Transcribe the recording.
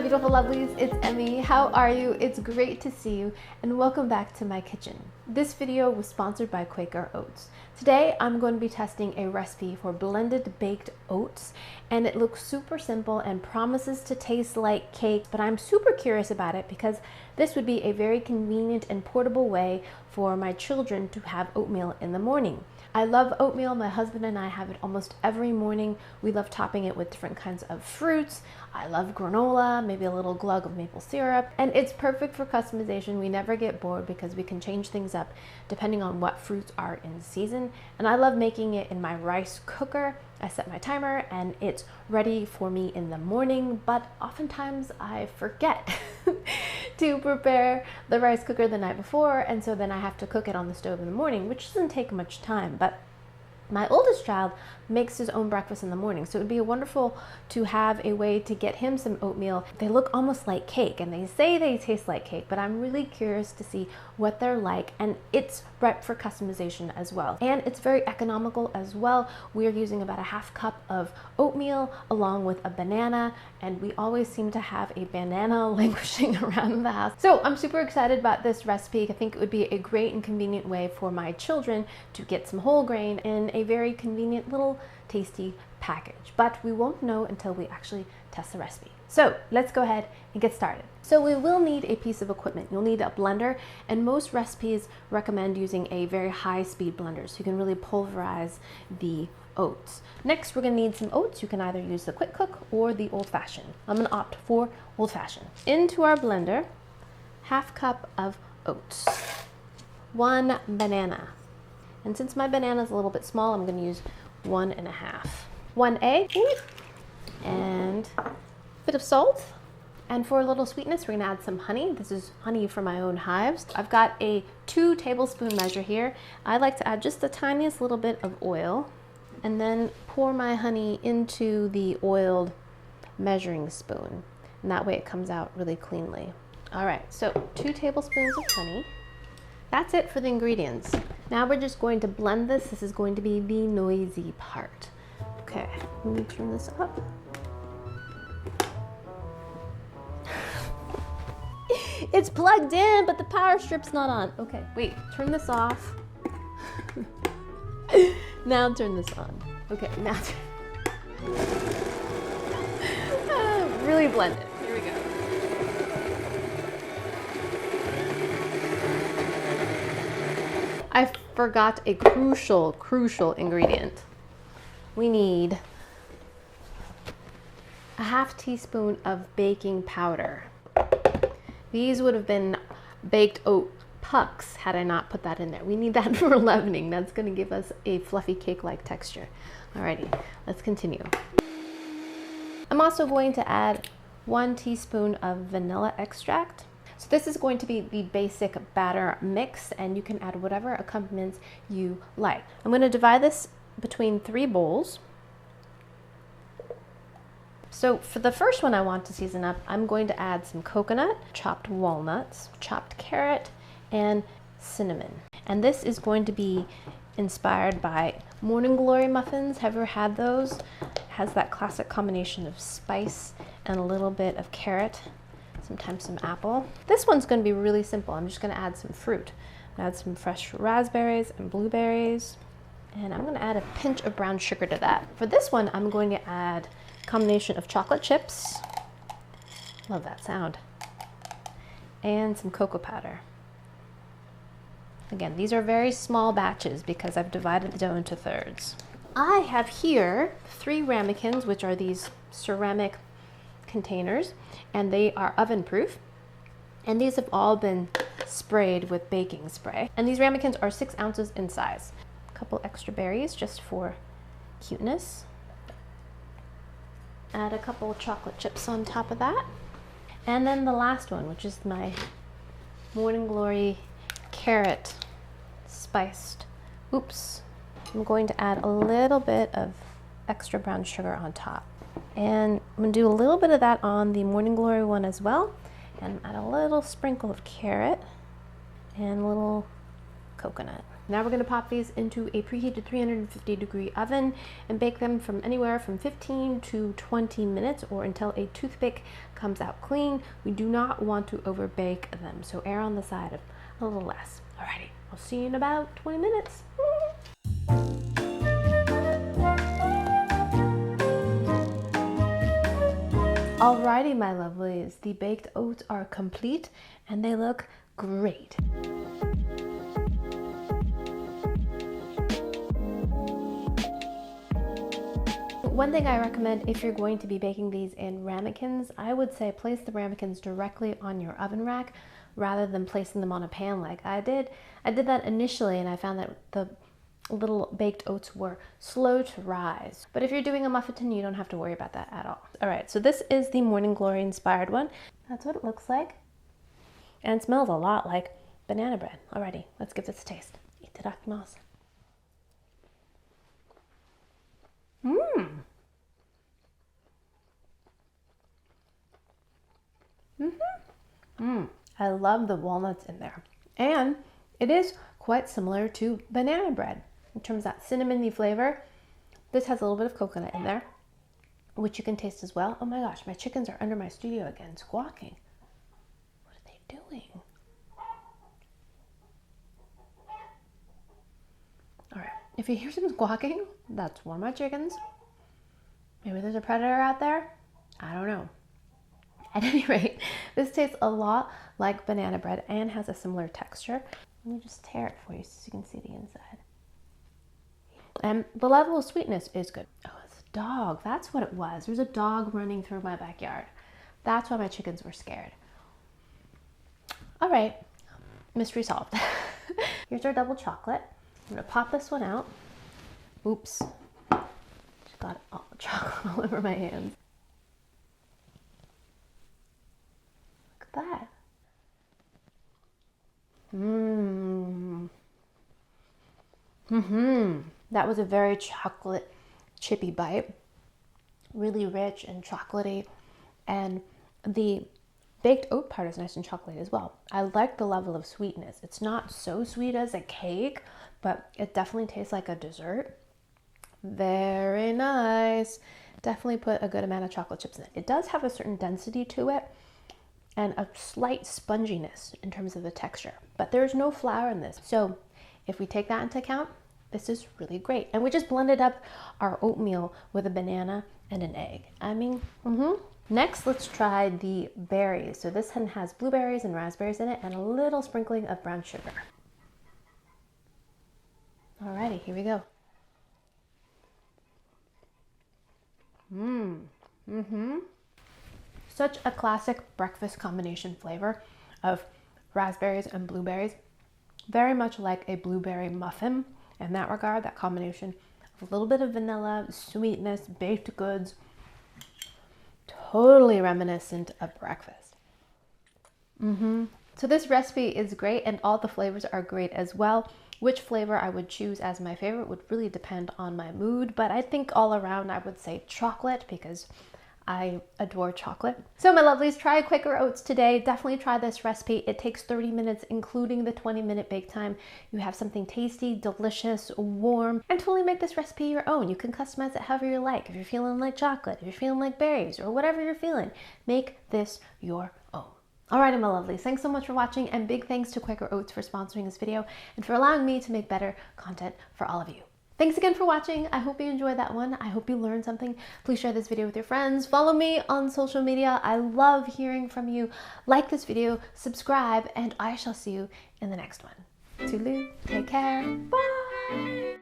my beautiful lovelies, it's Emmy. How are you? It's great to see you and welcome back to my kitchen. This video was sponsored by Quaker Oats. Today I'm going to be testing a recipe for blended baked oats, and it looks super simple and promises to taste like cake, but I'm super curious about it because this would be a very convenient and portable way for my children to have oatmeal in the morning. I love oatmeal. My husband and I have it almost every morning. We love topping it with different kinds of fruits. I love granola, maybe a little glug of maple syrup, and it's perfect for customization. We never get bored because we can change things up depending on what fruits are in season. And I love making it in my rice cooker. I set my timer and it's ready for me in the morning, but oftentimes I forget to prepare the rice cooker the night before, and so then I have to cook it on the stove in the morning, which doesn't take much time. But my oldest child makes his own breakfast in the morning, so it would be wonderful to have a way to get him some oatmeal. They look almost like cake, and they say they taste like cake, but I'm really curious to see what they're like, and it's ripe for customization as well. And it's very economical as well. We're using about a half cup of oatmeal along with a banana, and we always seem to have a banana languishing around the house. So I'm super excited about this recipe. I think it would be a great and convenient way for my children to get some whole grain in a very convenient little tasty package, but we won't know until we actually test the recipe. So let's go ahead and get started. So we will need a piece of equipment. You'll need a blender, and most recipes recommend using a very high speed blender so you can really pulverize the oats. Next, we're gonna need some oats. You can either use the quick cook or the old fashioned. I'm gonna opt for old fashioned. Into our blender, half cup of oats, 1 banana. And since my banana is a little bit small, I'm gonna use 1.5. 1 egg, and a bit of salt. And for a little sweetness, we're gonna add some honey. This is honey from my own hives. I've got a 2 tablespoon measure here. I like to add just the tiniest little bit of oil and then pour my honey into the oiled measuring spoon. And that way it comes out really cleanly. All right, so 2 tablespoons of honey. That's it for the ingredients. Now we're just going to blend this. This is going to be the noisy part. Okay, let me turn this up. It's plugged in, but the power strip's not on. Okay, wait, turn this off. Now turn this on. Okay, now really blend it. Here we go. I forgot a crucial ingredient. We need a half teaspoon of baking powder. These would have been baked oat pucks had I not put that in there. We need that for leavening. That's going to give us a fluffy cake-like texture. Alrighty, let's continue. I'm also going to add 1 teaspoon of vanilla extract. So this is going to be the basic batter mix, and you can add whatever accompaniments you like. I'm going to divide this between 3 bowls. So for the first one I want to season up, I'm going to add some coconut, chopped walnuts, chopped carrot, and cinnamon. And this is going to be inspired by Morning Glory muffins. Have you ever had those? It has that classic combination of spice and a little bit of carrot, sometimes some apple. This one's going to be really simple. I'm just going to add some fruit. Add some fresh raspberries and blueberries, and I'm going to add a pinch of brown sugar to that. For this one, I'm going to add a combination of chocolate chips, love that sound, and some cocoa powder. Again, these are very small batches because I've divided the dough into thirds. I have here 3 ramekins, which are these ceramic containers, and they are oven proof, and these have all been sprayed with baking spray, and these ramekins are 6 ounces in size. A couple extra berries just for cuteness. Add a couple of chocolate chips on top of that, and then the last one, which is my Morning Glory carrot spiced. Oops, I'm going to add a little bit of extra brown sugar on top. And I'm going to do a little bit of that on the Morning Glory one as well, and add a little sprinkle of carrot and a little coconut. Now we're going to pop these into a preheated 350-degree oven and bake them from anywhere from 15 to 20 minutes or until a toothpick comes out clean. We do not want to over bake them, so err on the side of a little less. Alrighty, I'll see you in about 20 minutes. Alrighty, my lovelies, the baked oats are complete and they look great. One thing I recommend if you're going to be baking these in ramekins, I would say place the ramekins directly on your oven rack rather than placing them on a pan like I did. I did that initially and I found that the little baked oats were slow to rise. But if you're doing a muffin tin, you don't have to worry about that at all. All right, so this is the Morning Glory inspired one. That's what it looks like. And it smells a lot like banana bread. Alrighty, let's give this a taste. Itadakimasu. I love the walnuts in there. And it is quite similar to banana bread in terms of that cinnamony flavor. This has a little bit of coconut in there, which you can taste as well. Oh my gosh, my chickens are under my studio again, squawking. What are they doing? All right, if you hear some squawking, that's one of my chickens. Maybe there's a predator out there. I don't know. At any rate, this tastes a lot like banana bread and has a similar texture. Let me just tear it for you so you can see the inside. And the level of sweetness is good. Oh, it's a dog. That's what it was. There's a dog running through my backyard. That's why my chickens were scared. All right, mystery solved. Here's our double chocolate. I'm gonna pop this one out. Oops, just got all the chocolate all over my hands. Look at that. That was a very chocolate chippy bite. Really rich and chocolatey. And the baked oat part is nice and chocolatey as well. I like the level of sweetness. It's not so sweet as a cake, but it definitely tastes like a dessert. Very nice. Definitely put a good amount of chocolate chips in it. It does have a certain density to it and a slight sponginess in terms of the texture, but there's no flour in this. So if we take that into account, this is really great. And we just blended up our oatmeal with a banana and an egg. I mean, Next, let's try the berries. So this one has blueberries and raspberries in it and a little sprinkling of brown sugar. Alrighty, here we go. Such a classic breakfast combination flavor of raspberries and blueberries. Very much like a blueberry muffin in that regard, that combination of a little bit of vanilla, sweetness, baked goods. Totally reminiscent of breakfast. So this recipe is great and all the flavors are great as well. Which flavor I would choose as my favorite would really depend on my mood, but I think all around I would say chocolate because I adore chocolate. So my lovelies, try Quaker Oats today. Definitely try this recipe. It takes 30 minutes, including the 20-minute bake time. You have something tasty, delicious, warm, and totally make this recipe your own. You can customize it however you like. If you're feeling like chocolate, if you're feeling like berries, or whatever you're feeling, make this your own. Alrighty, my lovelies, thanks so much for watching, and big thanks to Quaker Oats for sponsoring this video and for allowing me to make better content for all of you. Thanks again for watching. I hope you enjoyed that one. I hope you learned something. Please share this video with your friends. Follow me on social media. I love hearing from you. Like this video, subscribe, and I shall see you in the next one. Toodaloo, take care, bye!